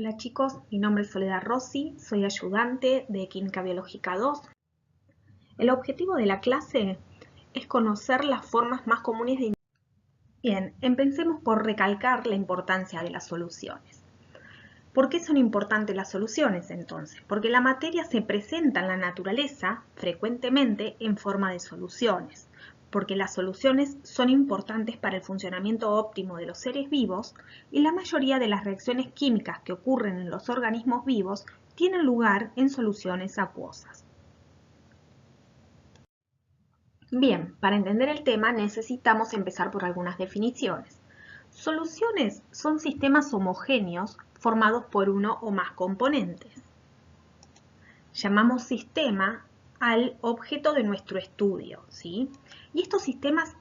Hola chicos, mi nombre es Soledad Rossi, soy ayudante de Química Biológica 2. El objetivo de la clase es conocer las formas más comunes de... Bien, empecemos por recalcar la importancia de las soluciones. ¿Por qué son importantes las soluciones entonces? Porque la materia se presenta en la naturaleza frecuentemente en forma de soluciones, porque las soluciones son importantes para el funcionamiento óptimo de los seres vivos y la mayoría de las reacciones químicas que ocurren en los organismos vivos tienen lugar en soluciones acuosas. Bien, para entender el tema necesitamos empezar por algunas definiciones. Soluciones son sistemas homogéneos formados por uno o más componentes. Llamamos sistema al objeto de nuestro estudio, ¿sí? Y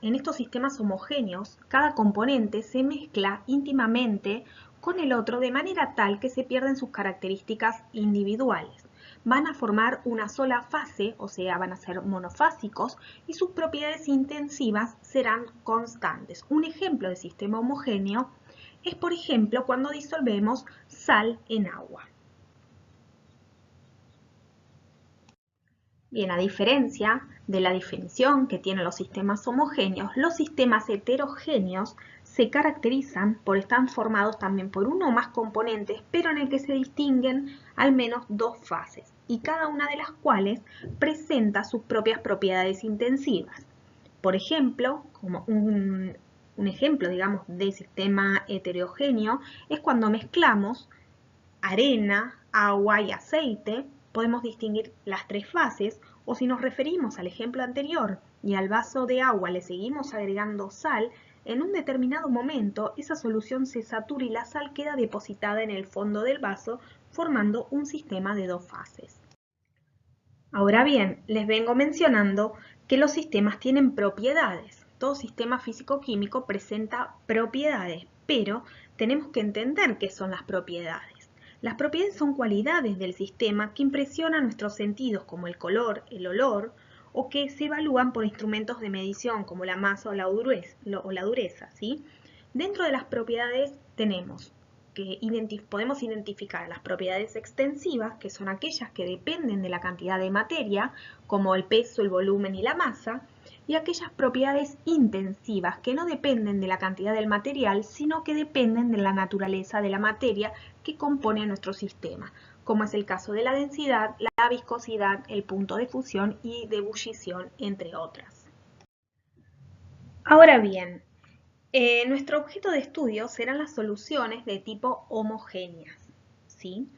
en estos sistemas homogéneos, cada componente se mezcla íntimamente con el otro de manera tal que se pierden sus características individuales. Van a formar una sola fase, o sea, van a ser monofásicos y sus propiedades intensivas serán constantes. Un ejemplo de sistema homogéneo es, por ejemplo, cuando disolvemos sal en agua. Bien, a diferencia de la definición que tienen los sistemas homogéneos, los sistemas heterogéneos se caracterizan por estar formados también por uno o más componentes, pero en el que se distinguen al menos dos fases, y cada una de las cuales presenta sus propias propiedades intensivas. Por ejemplo, como un ejemplo, digamos, de sistema heterogéneo es cuando mezclamos arena, agua y aceite, podemos distinguir las tres fases, o si nos referimos al ejemplo anterior y al vaso de agua le seguimos agregando sal, en un determinado momento esa solución se satura y la sal queda depositada en el fondo del vaso, formando un sistema de dos fases. Ahora bien, les vengo mencionando que los sistemas tienen propiedades. Todo sistema físico-químico presenta propiedades, pero tenemos que entender qué son las propiedades. Las propiedades son cualidades del sistema que impresionan nuestros sentidos, como el color, el olor, o que se evalúan por instrumentos de medición, como la masa o la dureza, ¿sí? Dentro de las propiedades tenemos que podemos identificar las propiedades extensivas, que son aquellas que dependen de la cantidad de materia, como el peso, el volumen y la masa, y aquellas propiedades intensivas que no dependen de la cantidad del material, sino que dependen de la naturaleza de la materia que compone nuestro sistema, como es el caso de la densidad, la viscosidad, el punto de fusión y de ebullición, entre otras. Ahora bien, nuestro objeto de estudio serán las soluciones de tipo homogéneas, ¿sí?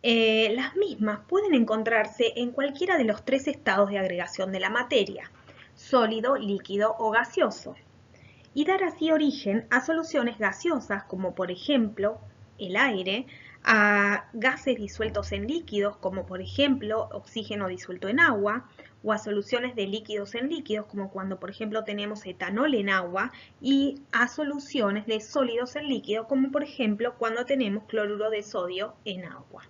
Las mismas pueden encontrarse en cualquiera de los tres estados de agregación de la materia, sólido, líquido o gaseoso, y dar así origen a soluciones gaseosas como por ejemplo el aire, a gases disueltos en líquidos como por ejemplo oxígeno disuelto en agua, o a soluciones de líquidos en líquidos como cuando por ejemplo tenemos etanol en agua, y a soluciones de sólidos en líquido como por ejemplo cuando tenemos cloruro de sodio en agua.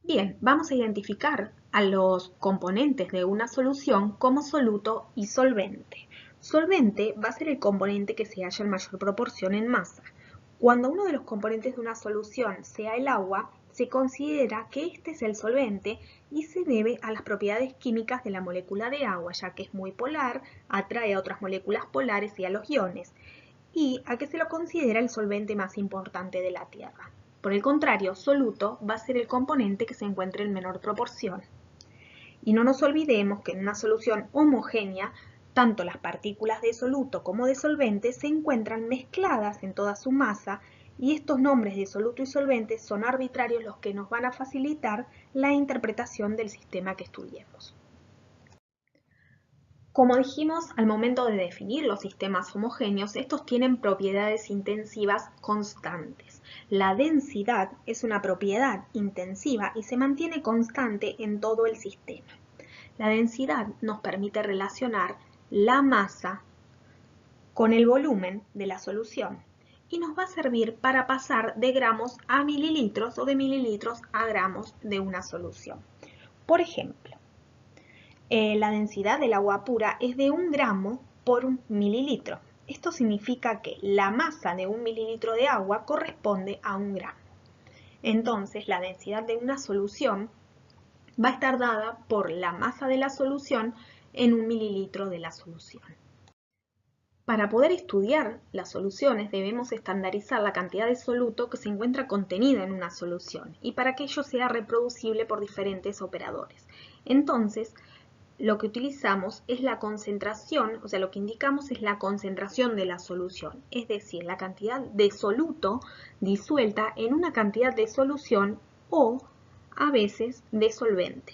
Bien, vamos a identificar a los componentes de una solución como soluto y solvente. Solvente va a ser el componente que se halla en mayor proporción en masa. Cuando uno de los componentes de una solución sea el agua, se considera que este es el solvente y se debe a las propiedades químicas de la molécula de agua, ya que es muy polar, atrae a otras moléculas polares y a los iones, y a que se lo considera el solvente más importante de la Tierra. Por el contrario, soluto va a ser el componente que se encuentre en menor proporción. Y no nos olvidemos que en una solución homogénea, tanto las partículas de soluto como de solvente se encuentran mezcladas en toda su masa, y estos nombres de soluto y solvente son arbitrarios los que nos van a facilitar la interpretación del sistema que estudiemos. Como dijimos, al momento de definir los sistemas homogéneos, estos tienen propiedades intensivas constantes. La densidad es una propiedad intensiva y se mantiene constante en todo el sistema. La densidad nos permite relacionar la masa con el volumen de la solución y nos va a servir para pasar de gramos a mililitros o de mililitros a gramos de una solución. Por ejemplo, la densidad del agua pura es de 1 gramo por 1 mililitro. Esto significa que la masa de 1 mililitro de agua corresponde a 1 gramo. Entonces, la densidad de una solución va a estar dada por la masa de la solución en 1 mililitro de la solución. Para poder estudiar las soluciones debemos estandarizar la cantidad de soluto que se encuentra contenida en una solución y para que ello sea reproducible por diferentes operadores. Entonces, lo que utilizamos es la concentración, o sea, lo que indicamos es la concentración de la solución, es decir, la cantidad de soluto disuelta en una cantidad de solución o, a veces, de solvente.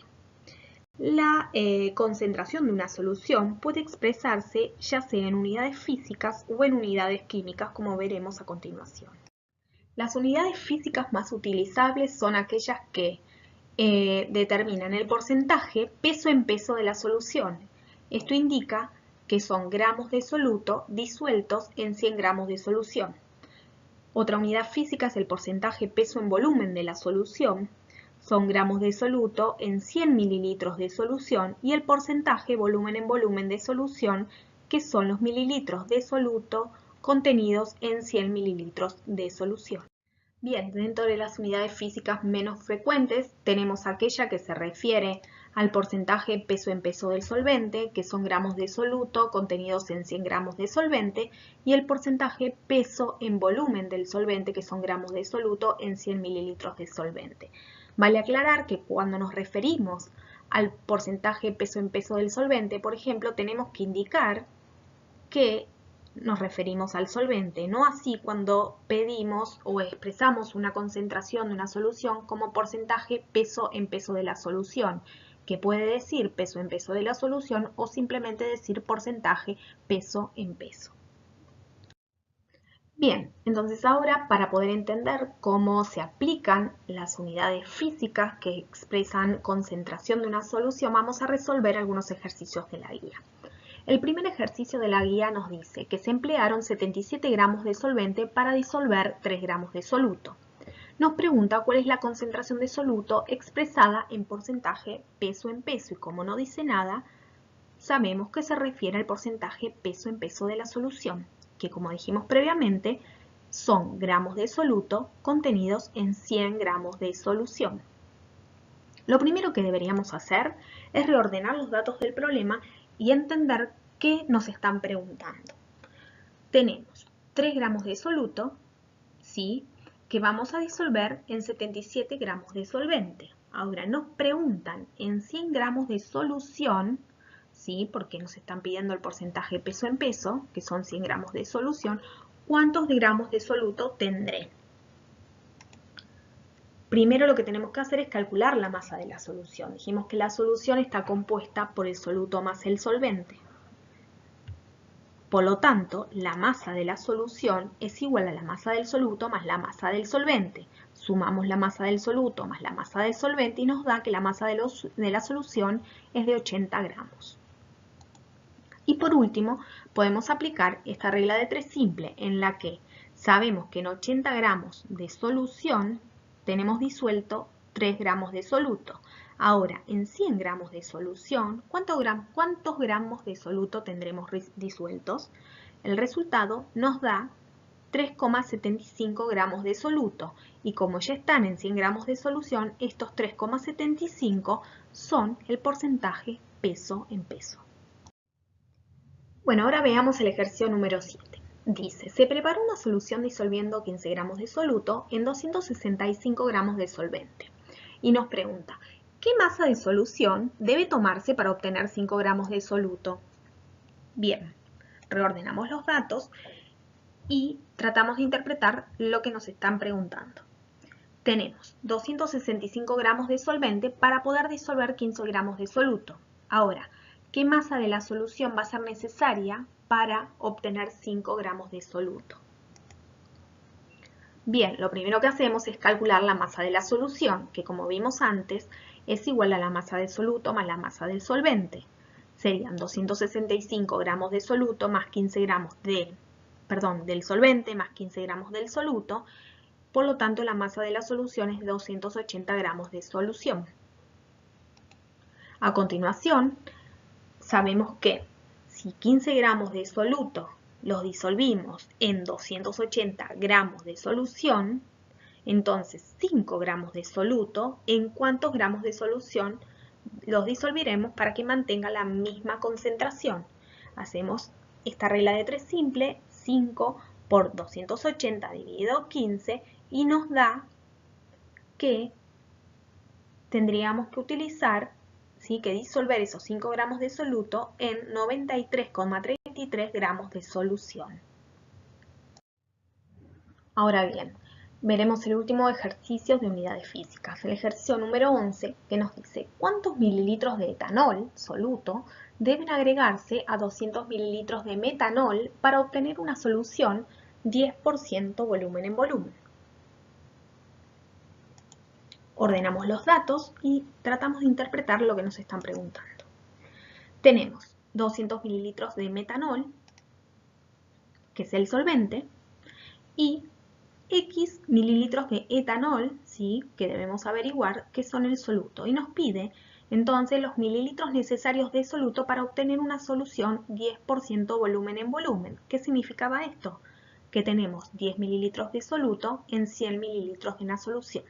La concentración de una solución puede expresarse ya sea en unidades físicas o en unidades químicas, como veremos a continuación. Las unidades físicas más utilizables son aquellas que determinan el porcentaje peso en peso de la solución. Esto indica que son gramos de soluto disueltos en 100 gramos de solución. Otra unidad física es el porcentaje peso en volumen de la solución. Son gramos de soluto en 100 mililitros de solución y el porcentaje volumen en volumen de solución, que son los mililitros de soluto contenidos en 100 mililitros de solución. Bien, dentro de las unidades físicas menos frecuentes tenemos aquella que se refiere al porcentaje peso en peso del solvente, que son gramos de soluto contenidos en 100 gramos de solvente, y el porcentaje peso en volumen del solvente, que son gramos de soluto en 100 mililitros de solvente. Vale aclarar que cuando nos referimos al porcentaje peso en peso del solvente, por ejemplo, tenemos que indicar que nos referimos al solvente, no así cuando pedimos o expresamos una concentración de una solución como porcentaje peso en peso de la solución, que puede decir peso en peso de la solución o simplemente decir porcentaje peso en peso. Bien, entonces ahora para poder entender cómo se aplican las unidades físicas que expresan concentración de una solución, vamos a resolver algunos ejercicios de la guía. El primer ejercicio de la guía nos dice que se emplearon 77 gramos de solvente para disolver 3 gramos de soluto. Nos pregunta cuál es la concentración de soluto expresada en porcentaje peso en peso y como no dice nada, sabemos que se refiere al porcentaje peso en peso de la solución, que como dijimos previamente, son gramos de soluto contenidos en 100 gramos de solución. Lo primero que deberíamos hacer es reordenar los datos del problema y entender qué nos están preguntando. Tenemos 3 gramos de soluto, ¿sí?, que vamos a disolver en 77 gramos de solvente. Ahora nos preguntan en 100 gramos de solución, ¿sí?, porque nos están pidiendo el porcentaje peso en peso, que son 100 gramos de solución, ¿cuántos gramos de soluto tendré? Primero lo que tenemos que hacer es calcular la masa de la solución. Dijimos que la solución está compuesta por el soluto más el solvente. Por lo tanto, la masa de la solución es igual a la masa del soluto más la masa del solvente. Sumamos la masa del soluto más la masa del solvente y nos da que la masa de la solución es de 80 gramos. Y por último, podemos aplicar esta regla de 3 simple, en la que sabemos que en 80 gramos de solución tenemos disuelto 3 gramos de soluto. Ahora, en 100 gramos de solución, ¿cuántos gramos de soluto tendremos disueltos? El resultado nos da 3,75 gramos de soluto. Y como ya están en 100 gramos de solución, estos 3,75 son el porcentaje peso en peso. Bueno, ahora veamos el ejercicio número 7. Dice, se preparó una solución disolviendo 15 gramos de soluto en 265 gramos de solvente. Y nos pregunta, ¿qué masa de solución debe tomarse para obtener 5 gramos de soluto? Bien, reordenamos los datos y tratamos de interpretar lo que nos están preguntando. Tenemos 265 gramos de solvente para poder disolver 15 gramos de soluto. Ahora, ¿qué masa de la solución va a ser necesaria para obtener 5 gramos de soluto? Bien, lo primero que hacemos es calcular la masa de la solución, que como vimos antes, es igual a la masa del soluto más la masa del solvente. Serían 265 gramos de soluto más 15 gramos del solvente más 15 gramos del soluto. Por lo tanto, la masa de la solución es 280 gramos de solución. A continuación, sabemos que si 15 gramos de soluto los disolvimos en 280 gramos de solución, Entonces, 5 gramos de soluto, ¿en cuántos gramos de solución los disolveremos para que mantenga la misma concentración? Hacemos esta regla de 3 simple, 5 por 280 dividido 15, y nos da que tendríamos que utilizar, ¿sí?, que disolver esos 5 gramos de soluto en 93,33 gramos de solución. Ahora bien, veremos el último ejercicio de unidades físicas, el ejercicio número 11, que nos dice cuántos mililitros de etanol soluto deben agregarse a 200 mililitros de metanol para obtener una solución 10% volumen en volumen. Ordenamos los datos y tratamos de interpretar lo que nos están preguntando. Tenemos 200 mililitros de metanol, que es el solvente, y X mililitros de etanol, ¿sí?, que debemos averiguar que son el soluto. Y nos pide entonces los mililitros necesarios de soluto para obtener una solución 10% volumen en volumen. ¿Qué significaba esto? Que tenemos 10 mililitros de soluto en 100 mililitros de una solución.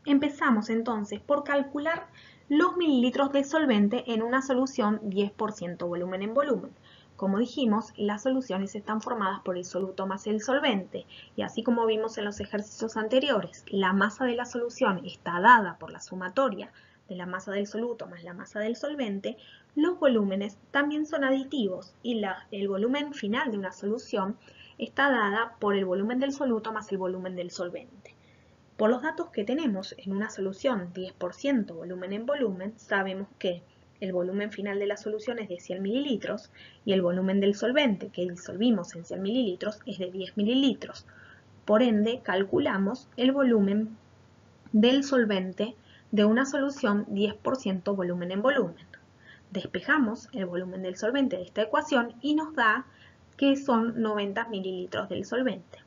Empezamos entonces por calcular los mililitros de solvente en una solución 10% volumen en volumen. Como dijimos, las soluciones están formadas por el soluto más el solvente, y así como vimos en los ejercicios anteriores, la masa de la solución está dada por la sumatoria de la masa del soluto más la masa del solvente. Los volúmenes también son aditivos y el volumen final de una solución está dada por el volumen del soluto más el volumen del solvente. Por los datos que tenemos en una solución 10% volumen en volumen, sabemos que el volumen final de la solución es de 100 mililitros y el volumen del solvente que disolvimos en 100 mililitros es de 10 mililitros. Por ende, calculamos el volumen del solvente de una solución 10% volumen en volumen. Despejamos el volumen del solvente de esta ecuación y nos da que son 90 mililitros del solvente.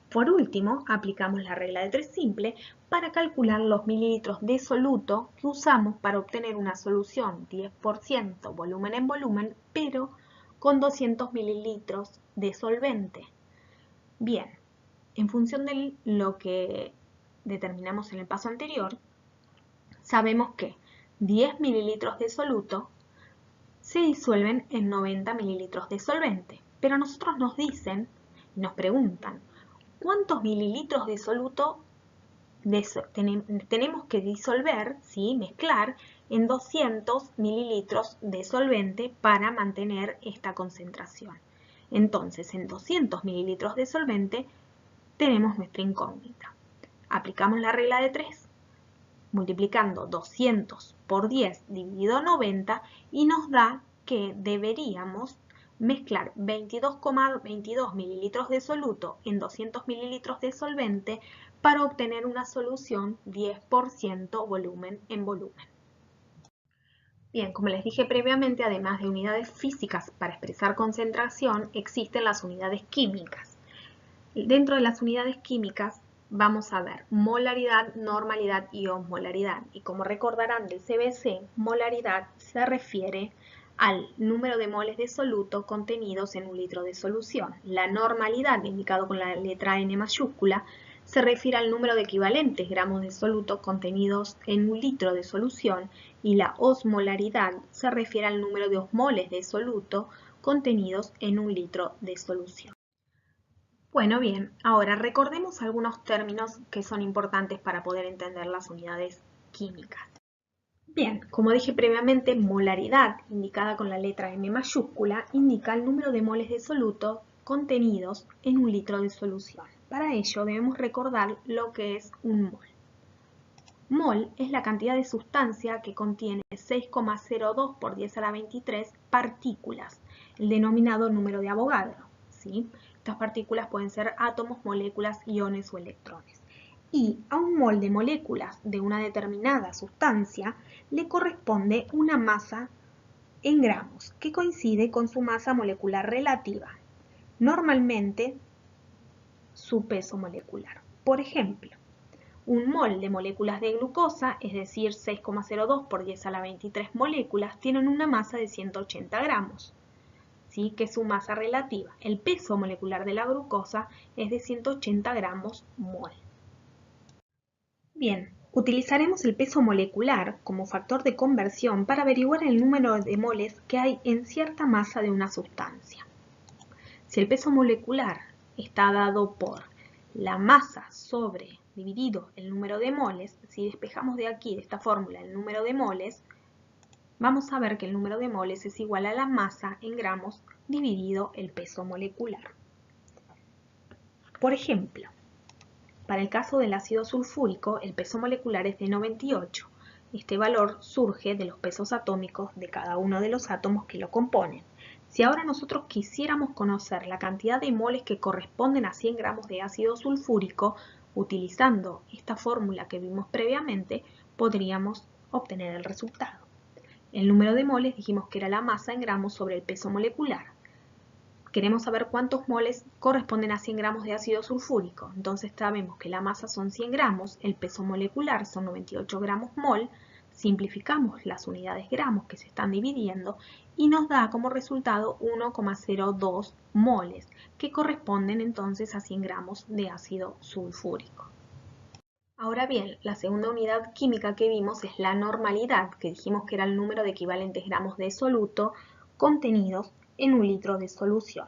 Por último, aplicamos la regla de 3 simple para calcular los mililitros de soluto que usamos para obtener una solución 10% volumen en volumen, pero con 200 mililitros de solvente. Bien, en función de lo que determinamos en el paso anterior, sabemos que 10 mililitros de soluto se disuelven en 90 mililitros de solvente, pero a nosotros nos dicen y nos preguntan ¿cuántos mililitros de soluto tenemos que disolver, ¿sí?, mezclar en 200 mililitros de solvente para mantener esta concentración? Entonces, en 200 mililitros de solvente tenemos nuestra incógnita. Aplicamos la regla de 3, multiplicando 200 por 10 dividido 90 y nos da que deberíamos mezclar 22,22 mililitros de soluto en 200 mililitros de solvente para obtener una solución 10% volumen en volumen. Bien, como les dije previamente, además de unidades físicas para expresar concentración, existen las unidades químicas. Dentro de las unidades químicas vamos a ver molaridad, normalidad y osmolaridad. Y como recordarán del CBC, molaridad se refiere al número de moles de soluto contenidos en un litro de solución. La normalidad, indicado con la letra N mayúscula, se refiere al número de equivalentes gramos de soluto contenidos en un litro de solución, y la osmolaridad se refiere al número de osmoles de soluto contenidos en un litro de solución. Bueno, bien, ahora recordemos algunos términos que son importantes para poder entender las unidades químicas. Bien, como dije previamente, molaridad, indicada con la letra M mayúscula, indica el número de moles de soluto contenidos en un litro de solución. Para ello debemos recordar lo que es un mol. Mol es la cantidad de sustancia que contiene 6,02 por 10 a la 23 partículas, el denominado número de Avogadro, ¿sí? Estas partículas pueden ser átomos, moléculas, iones o electrones. Y a un mol de moléculas de una determinada sustancia le corresponde una masa en gramos, que coincide con su masa molecular relativa, normalmente su peso molecular. Por ejemplo, un mol de moléculas de glucosa, es decir, 6,02 por 10 a la 23 moléculas, tienen una masa de 180 gramos. ¿sí? Que es su masa relativa. El peso molecular de la glucosa es de 180 gramos mol. Bien, utilizaremos el peso molecular como factor de conversión para averiguar el número de moles que hay en cierta masa de una sustancia. Si el peso molecular está dado por la masa sobre dividido el número de moles, si despejamos de aquí, de esta fórmula, el número de moles, vamos a ver que el número de moles es igual a la masa en gramos dividido el peso molecular. Por ejemplo, para el caso del ácido sulfúrico, el peso molecular es de 98. Este valor surge de los pesos atómicos de cada uno de los átomos que lo componen. Si ahora nosotros quisiéramos conocer la cantidad de moles que corresponden a 100 gramos de ácido sulfúrico, utilizando esta fórmula que vimos previamente, podríamos obtener el resultado. El número de moles dijimos que era la masa en gramos sobre el peso molecular. Queremos saber cuántos moles corresponden a 100 gramos de ácido sulfúrico. Entonces sabemos que la masa son 100 gramos, el peso molecular son 98 gramos mol, simplificamos las unidades gramos que se están dividiendo y nos da como resultado 1,02 moles, que corresponden entonces a 100 gramos de ácido sulfúrico. Ahora bien, la segunda unidad química que vimos es la normalidad, que dijimos que era el número de equivalentes gramos de soluto contenidos en un litro de solución.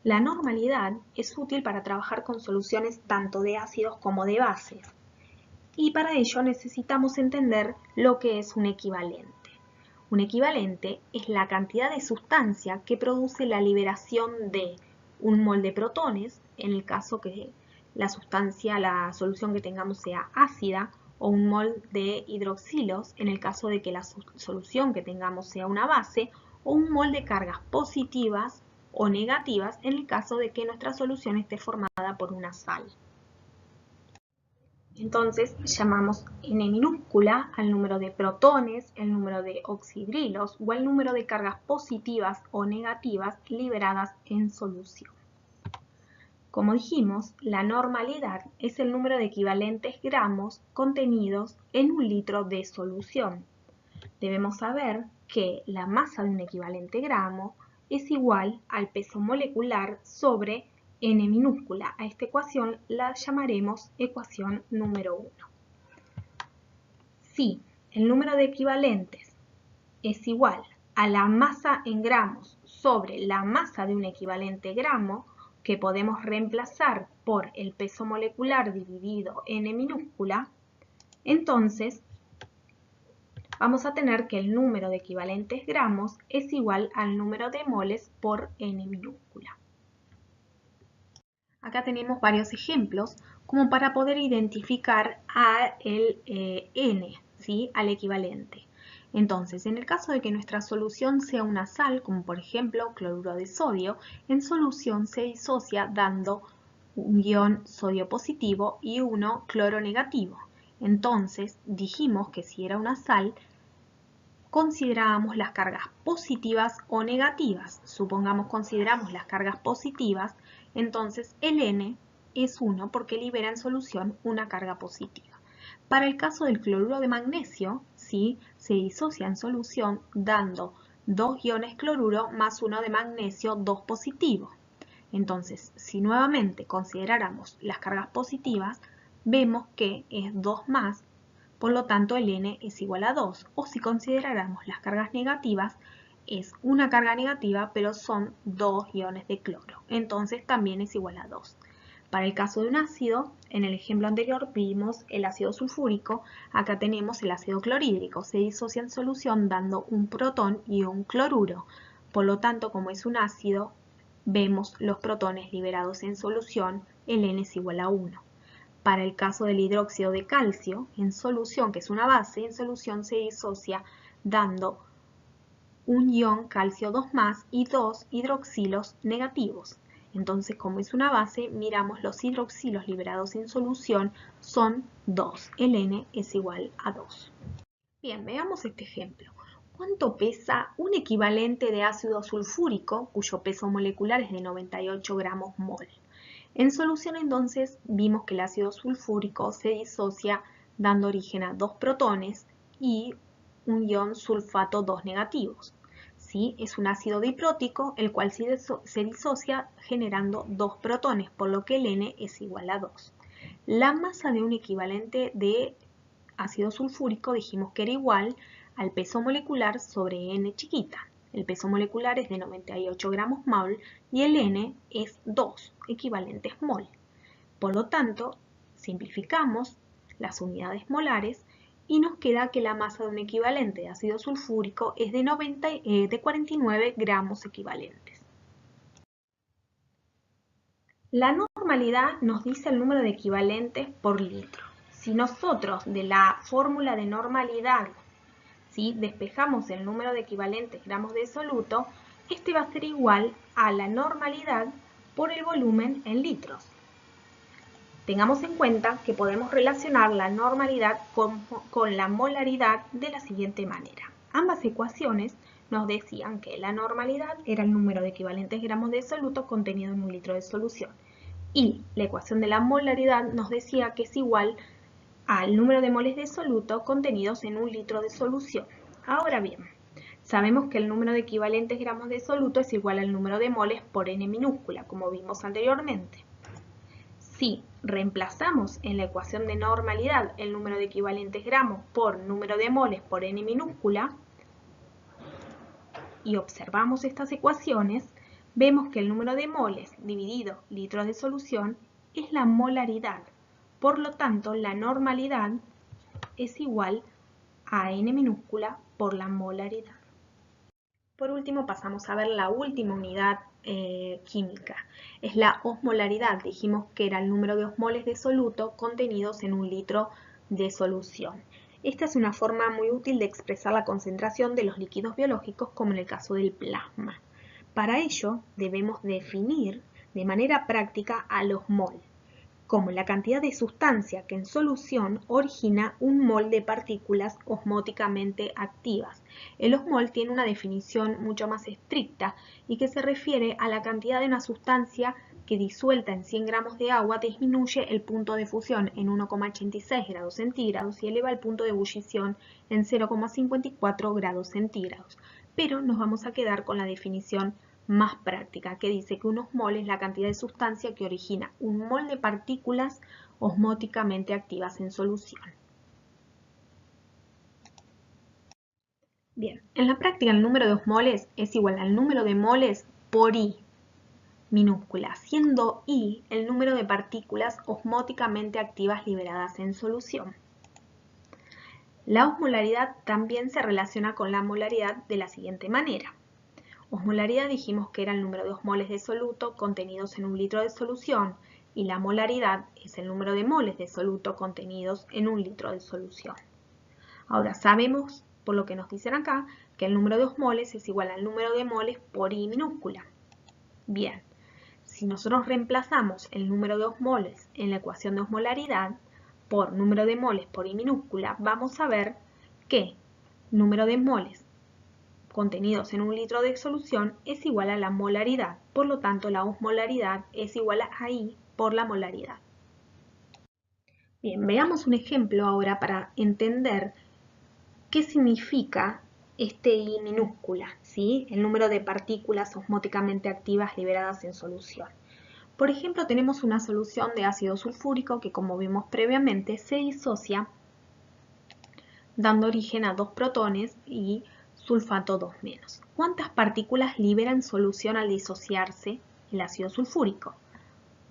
La normalidad es útil para trabajar con soluciones tanto de ácidos como de bases, y para ello necesitamos entender lo que es un equivalente. Un equivalente es la cantidad de sustancia que produce la liberación de un mol de protones, en el caso que la solución que tengamos sea ácida, o un mol de hidroxilos, en el caso de que la solución que tengamos sea una base, o un mol de cargas positivas o negativas, en el caso de que nuestra solución esté formada por una sal. Entonces llamamos n minúscula al número de protones, el número de oxidrilos o el número de cargas positivas o negativas liberadas en solución. Como dijimos, la normalidad es el número de equivalentes gramos contenidos en un litro de solución. Debemos saber que la masa de un equivalente gramo es igual al peso molecular sobre n minúscula. A esta ecuación la llamaremos ecuación número 1. Si el número de equivalentes es igual a la masa en gramos sobre la masa de un equivalente gramo, que podemos reemplazar por el peso molecular dividido n minúscula, entonces vamos a tener que el número de equivalentes gramos es igual al número de moles por n minúscula. Acá tenemos varios ejemplos como para poder identificar a el n, ¿sí? Al equivalente. Entonces, en el caso de que nuestra solución sea una sal, como por ejemplo cloruro de sodio, en solución se disocia dando un ion sodio positivo y uno cloro negativo. Entonces, dijimos que si era una sal, considerábamos las cargas positivas o negativas. Supongamos consideramos las cargas positivas, entonces el N es 1 porque libera en solución una carga positiva. Para el caso del cloruro de magnesio, ¿sí? Se disocia en solución dando 2 iones cloruro más 1 de magnesio, 2 positivo. Entonces, si nuevamente consideráramos las cargas positivas, vemos que es 2 más, por lo tanto el N es igual a 2. O si consideráramos las cargas negativas, es una carga negativa, pero son 2 iones de cloro. Entonces también es igual a 2. Para el caso de un ácido, en el ejemplo anterior vimos el ácido sulfúrico, acá tenemos el ácido clorhídrico. Se disocia en solución dando un protón y un cloruro. Por lo tanto, como es un ácido, vemos los protones liberados en solución, el N es igual a 1. Para el caso del hidróxido de calcio, en solución, que es una base, en solución se disocia dando un ion calcio 2+ y 2 hidroxilos negativos. Entonces, como es una base, miramos los hidroxilos liberados en solución son 2. El N es igual a 2. Bien, veamos este ejemplo. ¿Cuánto pesa un equivalente de ácido sulfúrico, cuyo peso molecular es de 98 gramos mol? En solución, entonces, vimos que el ácido sulfúrico se disocia dando origen a 2 protones y un ion sulfato 2 negativos. ¿sí? Es un ácido diprótico, el cual se disocia generando 2 protones, por lo que el N es igual a 2. La masa de un equivalente de ácido sulfúrico dijimos que era igual al peso molecular sobre N chiquita. El peso molecular es de 98 gramos mol y el N es 2 equivalentes mol. Por lo tanto, simplificamos las unidades molares y nos queda que la masa de un equivalente de ácido sulfúrico es de 49 gramos equivalentes. La normalidad nos dice el número de equivalentes por litro. Si nosotros de la fórmula de normalidad, ¿sí?, despejamos el número de equivalentes gramos de soluto, este va a ser igual a la normalidad por el volumen en litros. Tengamos en cuenta que podemos relacionar la normalidad con la molaridad de la siguiente manera. Ambas ecuaciones nos decían que la normalidad era el número de equivalentes gramos de soluto contenido en un litro de solución. Y la ecuación de la molaridad nos decía que es igual al número de moles de soluto contenidos en un litro de solución. Ahora bien, sabemos que el número de equivalentes gramos de soluto es igual al número de moles por N minúscula, como vimos anteriormente. Si reemplazamos en la ecuación de normalidad el número de equivalentes gramos por número de moles por N minúscula y observamos estas ecuaciones, vemos que el número de moles dividido litros de solución es la molaridad. Por lo tanto, la normalidad es igual a N minúscula por la molaridad. Por último, pasamos a ver la última unidad química. Es la osmolaridad. Dijimos que era el número de osmoles de soluto contenidos en un litro de solución. Esta es una forma muy útil de expresar la concentración de los líquidos biológicos, como en el caso del plasma. Para ello, debemos definir de manera práctica al osmol como la cantidad de sustancia que en solución origina un mol de partículas osmóticamente activas. El osmol tiene una definición mucho más estricta y que se refiere a la cantidad de una sustancia que disuelta en 100 gramos de agua disminuye el punto de fusión en 1,86 grados centígrados y eleva el punto de ebullición en 0,54 grados centígrados. Pero nos vamos a quedar con la definición más práctica, que dice que un osmol es la cantidad de sustancia que origina un mol de partículas osmóticamente activas en solución. Bien, en la práctica el número de osmoles es igual al número de moles por I minúscula, siendo I el número de partículas osmóticamente activas liberadas en solución. La osmolaridad también se relaciona con la molaridad de la siguiente manera. Osmolaridad dijimos que era el número de osmoles de soluto contenidos en un litro de solución y la molaridad es el número de moles de soluto contenidos en un litro de solución. Ahora sabemos, por lo que nos dicen acá, que el número de osmoles es igual al número de moles por I minúscula. Bien, si nosotros reemplazamos el número de osmoles en la ecuación de osmolaridad por número de moles por I minúscula, vamos a ver que número de moles contenidos en un litro de solución es igual a la molaridad. Por lo tanto, la osmolaridad es igual a I por la molaridad. Bien, veamos un ejemplo ahora para entender qué significa este I minúscula, ¿sí? El número de partículas osmóticamente activas liberadas en solución. Por ejemplo, tenemos una solución de ácido sulfúrico que, como vimos previamente, se disocia dando origen a 2 protones y sulfato 2-. ¿Cuántas partículas libera en solución al disociarse el ácido sulfúrico?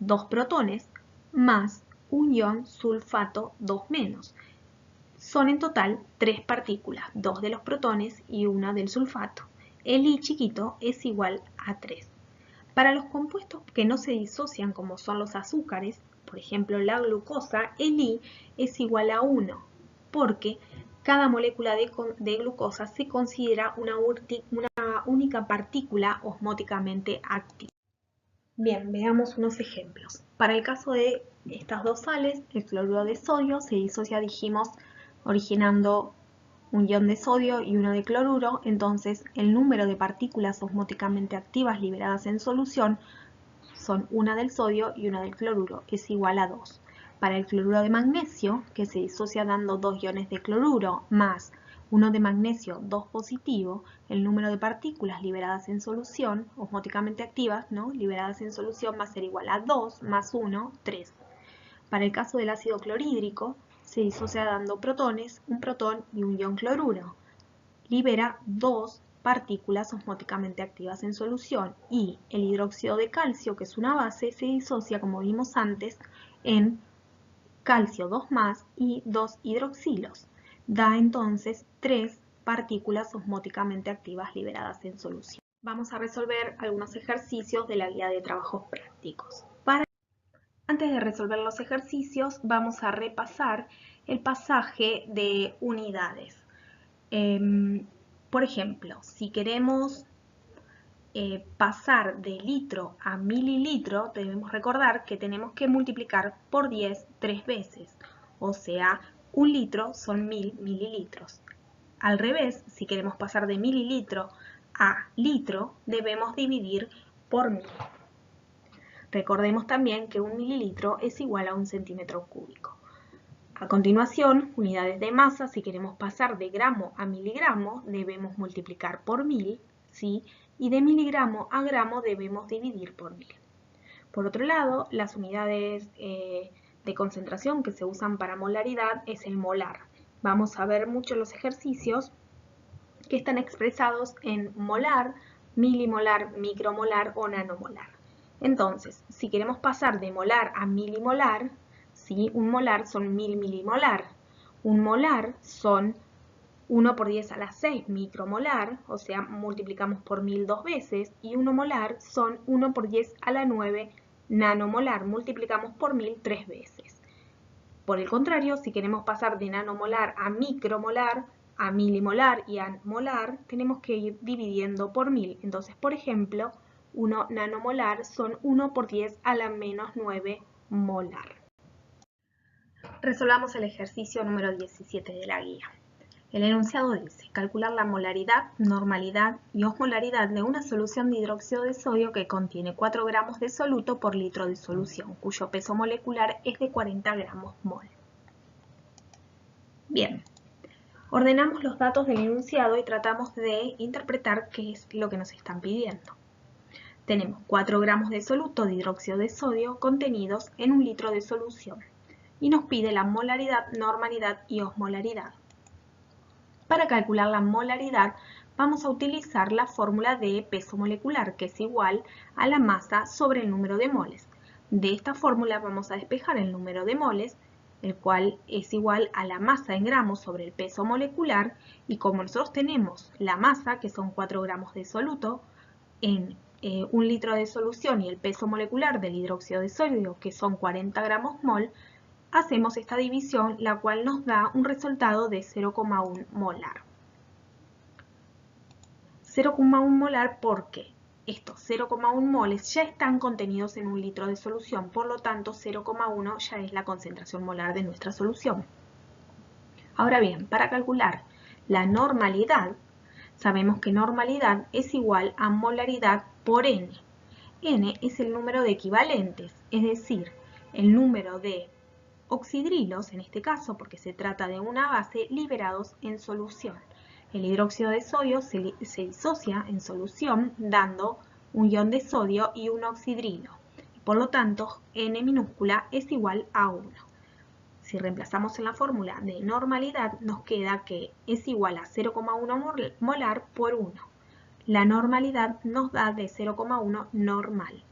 2 protones más un ion sulfato 2-. Son en total 3 partículas, 2 de los protones y 1 del sulfato. El I chiquito es igual a 3. Para los compuestos que no se disocian, como son los azúcares, por ejemplo la glucosa, el I es igual a 1, porque cada molécula de glucosa se considera una única partícula osmóticamente activa. Bien, veamos unos ejemplos. Para el caso de estas dos sales, el cloruro de sodio se disocia, dijimos, originando un ion de sodio y uno de cloruro. Entonces, el número de partículas osmóticamente activas liberadas en solución son una del sodio y una del cloruro, es igual a 2. Para el cloruro de magnesio, que se disocia dando 2 iones de cloruro más 1 de magnesio 2 positivo, el número de partículas liberadas en solución, osmóticamente activas, ¿no? Liberadas en solución va a ser igual a 2 más 1, 3. Para el caso del ácido clorhídrico, se disocia dando protones, un protón y un ion cloruro. Libera 2 partículas osmóticamente activas en solución y el hidróxido de calcio, que es una base, se disocia, como vimos antes, en calcio 2 más y 2 hidroxilos. Da entonces 3 partículas osmóticamente activas liberadas en solución. Vamos a resolver algunos ejercicios de la guía de trabajos prácticos. Antes de resolver los ejercicios, vamos a repasar el pasaje de unidades. Por ejemplo, si queremos pasar de litro a mililitro, debemos recordar que tenemos que multiplicar por 10 3 veces. O sea, 1 litro son 1000 mililitros. Al revés, si queremos pasar de mililitro a litro, debemos dividir por 1000. Recordemos también que 1 mililitro es igual a 1 centímetro cúbico. A continuación, unidades de masa, si queremos pasar de gramo a miligramo, debemos multiplicar por 1000, ¿sí? Y de miligramo a gramo debemos dividir por 1000. Por otro lado, las unidades de concentración que se usan para molaridad es el molar. Vamos a ver mucho los ejercicios que están expresados en molar, milimolar, micromolar o nanomolar. Entonces, si queremos pasar de molar a milimolar, ¿sí? Un molar son 1000 milimolar. Un molar son 1 por 10 a la 6 micromolar, o sea, multiplicamos por 1000 dos veces, y 1 molar son 1 por 10 a la 9 nanomolar, multiplicamos por 1000 tres veces. Por el contrario, si queremos pasar de nanomolar a micromolar, a milimolar y a molar, tenemos que ir dividiendo por 1000. Entonces, por ejemplo, 1 nanomolar son 1 por 10 a la menos 9 molar. Resolvamos el ejercicio número 17 de la guía. El enunciado dice, calcular la molaridad, normalidad y osmolaridad de una solución de hidróxido de sodio que contiene 4 gramos de soluto por litro de solución, cuyo peso molecular es de 40 gramos mol. Bien, ordenamos los datos del enunciado y tratamos de interpretar qué es lo que nos están pidiendo. Tenemos 4 gramos de soluto de hidróxido de sodio contenidos en 1 litro de solución y nos pide la molaridad, normalidad y osmolaridad. Para calcular la molaridad vamos a utilizar la fórmula de peso molecular, que es igual a la masa sobre el número de moles. De esta fórmula vamos a despejar el número de moles, el cual es igual a la masa en gramos sobre el peso molecular, y como nosotros tenemos la masa, que son 4 gramos de soluto, en 1 litro de solución y el peso molecular del hidróxido de sodio, que son 40 gramos mol, hacemos esta división, la cual nos da un resultado de 0,1 molar. 0,1 molar porque estos 0,1 moles ya están contenidos en 1 litro de solución, por lo tanto 0,1 ya es la concentración molar de nuestra solución. Ahora bien, para calcular la normalidad, sabemos que normalidad es igual a molaridad por N. N es el número de equivalentes, es decir, el número de oxidrilos, en este caso porque se trata de una base, liberados en solución. El hidróxido de sodio se disocia en solución dando un ion de sodio y un oxidrilo. Por lo tanto, N minúscula es igual a 1. Si reemplazamos en la fórmula de normalidad, nos queda que es igual a 0,1 molar por 1. La normalidad nos da de 0,1 normal.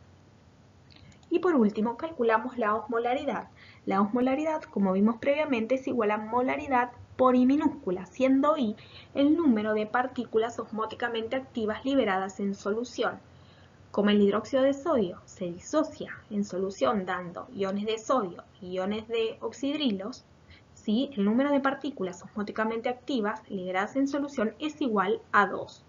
Y por último, calculamos la osmolaridad. La osmolaridad, como vimos previamente, es igual a molaridad por I minúscula, siendo I el número de partículas osmóticamente activas liberadas en solución. Como el hidróxido de sodio se disocia en solución dando iones de sodio y iones de oxidrilos, ¿sí? El número de partículas osmóticamente activas liberadas en solución es igual a 2.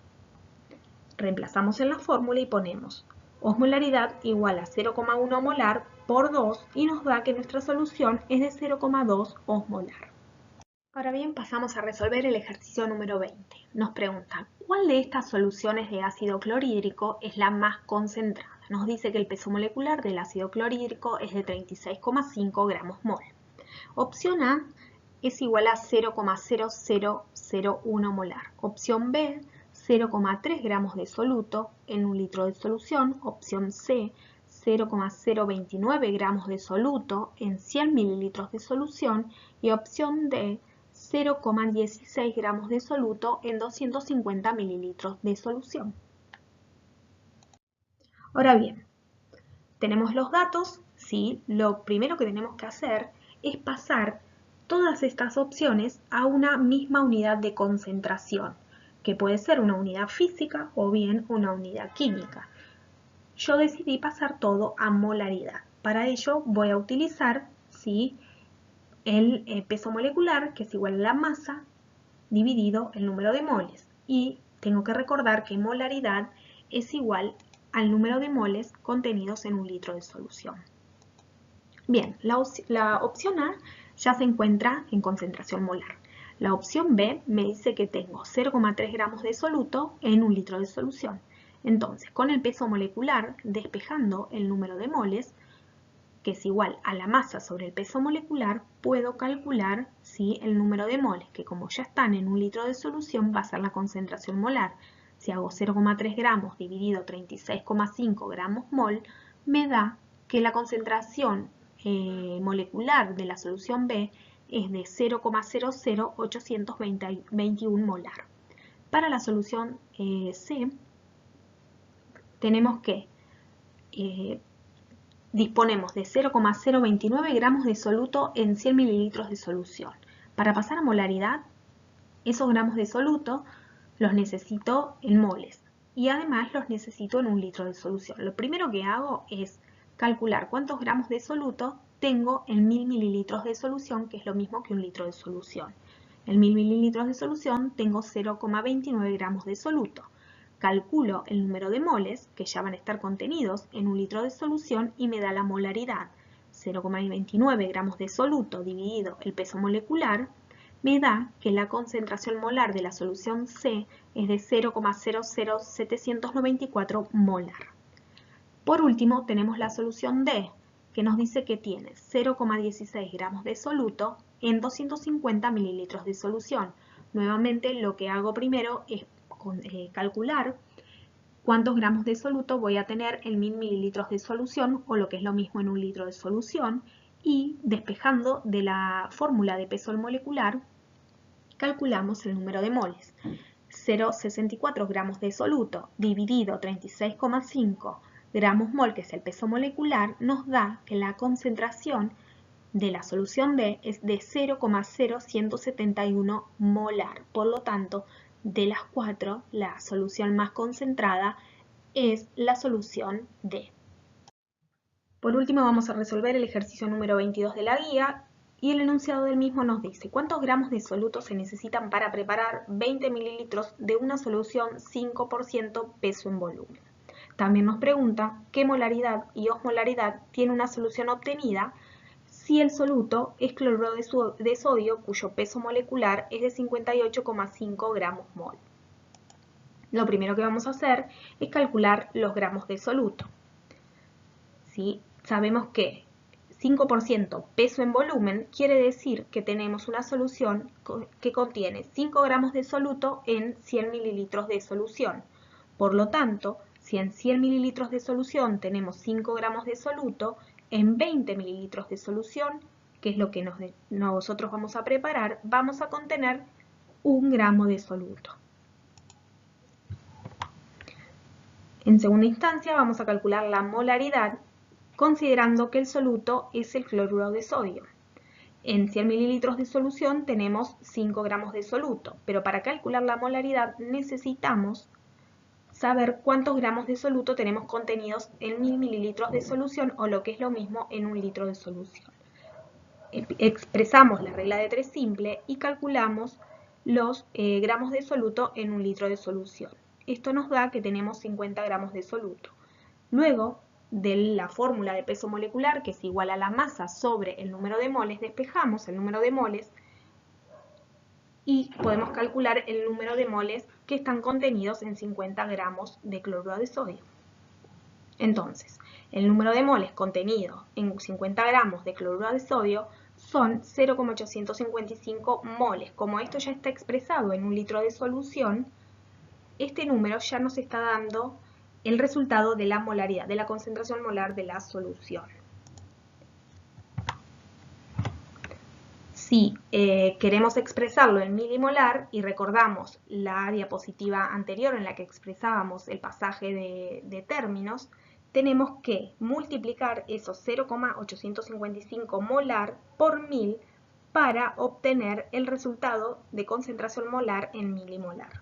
Reemplazamos en la fórmula y ponemos osmolaridad igual a 0,1 molar por 2 y nos da que nuestra solución es de 0,2 osmolar. Ahora bien, pasamos a resolver el ejercicio número 20. Nos pregunta, ¿cuál de estas soluciones de ácido clorhídrico es la más concentrada? Nos dice que el peso molecular del ácido clorhídrico es de 36,5 gramos mol. Opción A es igual a 0,0001 molar. Opción B, 0,3 gramos de soluto en un litro de solución. Opción C, 0,029 gramos de soluto en 100 mililitros de solución. Y opción D, 0,16 gramos de soluto en 250 mililitros de solución. Ahora bien, tenemos los datos, ¿sí? Lo primero que tenemos que hacer es pasar todas estas opciones a una misma unidad de concentración, que puede ser una unidad física o bien una unidad química. Yo decidí pasar todo a molaridad. Para ello voy a utilizar, ¿sí?, el peso molecular, que es igual a la masa dividido el número de moles. Y tengo que recordar que molaridad es igual al número de moles contenidos en un litro de solución. Bien, la opción A ya se encuentra en concentración molar. La opción B me dice que tengo 0,3 gramos de soluto en un litro de solución. Entonces, con el peso molecular, despejando el número de moles, que es igual a la masa sobre el peso molecular, puedo calcular, ¿sí?, el número de moles, que como ya están en un litro de solución, va a ser la concentración molar. Si hago 0,3 gramos dividido 36,5 gramos mol, me da que la concentración molecular de la solución B es de 0,00821 molar. Para la solución C, tenemos que disponemos de 0,029 gramos de soluto en 100 mililitros de solución. Para pasar a molaridad, esos gramos de soluto los necesito en moles y además los necesito en un litro de solución. Lo primero que hago es calcular cuántos gramos de soluto tengo en 1000 mililitros de solución, que es lo mismo que un litro de solución. En 1000 mililitros de solución tengo 0,29 gramos de soluto. Calculo el número de moles, que ya van a estar contenidos en un litro de solución, y me da la molaridad. 0,29 gramos de soluto dividido el peso molecular, me da que la concentración molar de la solución C es de 0,00794 molar. Por último, tenemos la solución D, que nos dice que tiene 0,16 gramos de soluto en 250 mililitros de solución. Nuevamente, lo que hago primero es calcular cuántos gramos de soluto voy a tener en 1000 mililitros de solución, o lo que es lo mismo en un litro de solución, y despejando de la fórmula de peso molecular, calculamos el número de moles. 0,64 gramos de soluto dividido 36,5 gramos mol, que es el peso molecular, nos da que la concentración de la solución D es de 0,0171 molar. Por lo tanto, de las cuatro, la solución más concentrada es la solución D. Por último, vamos a resolver el ejercicio número 22 de la guía, y el enunciado del mismo nos dice cuántos gramos de soluto se necesitan para preparar 20 mililitros de una solución 5% peso en volumen. También nos pregunta qué molaridad y osmolaridad tiene una solución obtenida si el soluto es cloruro de sodio, cuyo peso molecular es de 58,5 gramos mol. Lo primero que vamos a hacer es calcular los gramos de soluto. ¿Sí? Sabemos que 5% peso en volumen quiere decir que tenemos una solución que contiene 5 gramos de soluto en 100 mililitros de solución. Por lo tanto, si en 100 mililitros de solución tenemos 5 gramos de soluto, en 20 mililitros de solución, que es lo que nosotros vamos a preparar, vamos a contener 1 gramo de soluto. En segunda instancia vamos a calcular la molaridad, considerando que el soluto es el cloruro de sodio. En 100 mililitros de solución tenemos 5 gramos de soluto, pero para calcular la molaridad necesitamos saber cuántos gramos de soluto tenemos contenidos en 1000 mililitros de solución, o lo que es lo mismo en un litro de solución. Expresamos la regla de 3 simple y calculamos los gramos de soluto en un litro de solución. Esto nos da que tenemos 50 gramos de soluto. Luego, de la fórmula de peso molecular, que es igual a la masa sobre el número de moles, despejamos el número de moles y podemos calcular el número de moles que están contenidos en 50 gramos de cloruro de sodio. Entonces, el número de moles contenido en 50 gramos de cloruro de sodio son 0,855 moles. Como esto ya está expresado en un litro de solución, este número ya nos está dando el resultado de la molaridad, de la concentración molar de la solución. Si queremos expresarlo en milimolar y recordamos la diapositiva anterior en la que expresábamos el pasaje de términos, tenemos que multiplicar esos 0,855 molar por 1000 para obtener el resultado de concentración molar en milimolar.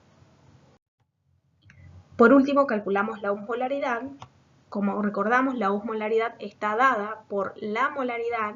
Por último, calculamos la osmolaridad. Como recordamos, la osmolaridad está dada por la molaridad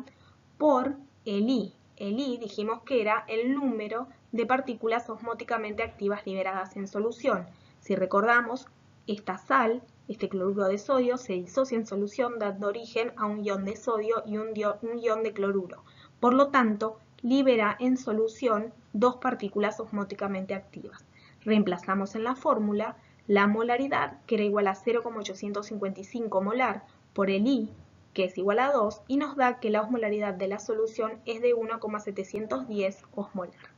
por el I. El I dijimos que era el número de partículas osmóticamente activas liberadas en solución. Si recordamos, esta sal, este cloruro de sodio, se disocia en solución dando origen a un ion de sodio y un ion de cloruro. Por lo tanto, libera en solución dos partículas osmóticamente activas. Reemplazamos en la fórmula la molaridad, que era igual a 0,855 molar por el I, que es igual a 2, y nos da que la osmolaridad de la solución es de 1,710 osmolar.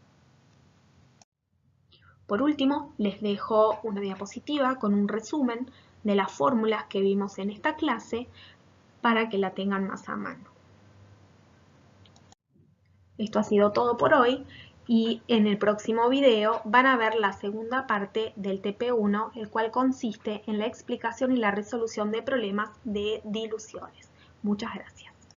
Por último, les dejo una diapositiva con un resumen de las fórmulas que vimos en esta clase para que la tengan más a mano. Esto ha sido todo por hoy y en el próximo video van a ver la segunda parte del TP1, el cual consiste en la explicación y la resolución de problemas de diluciones. Muchas gracias.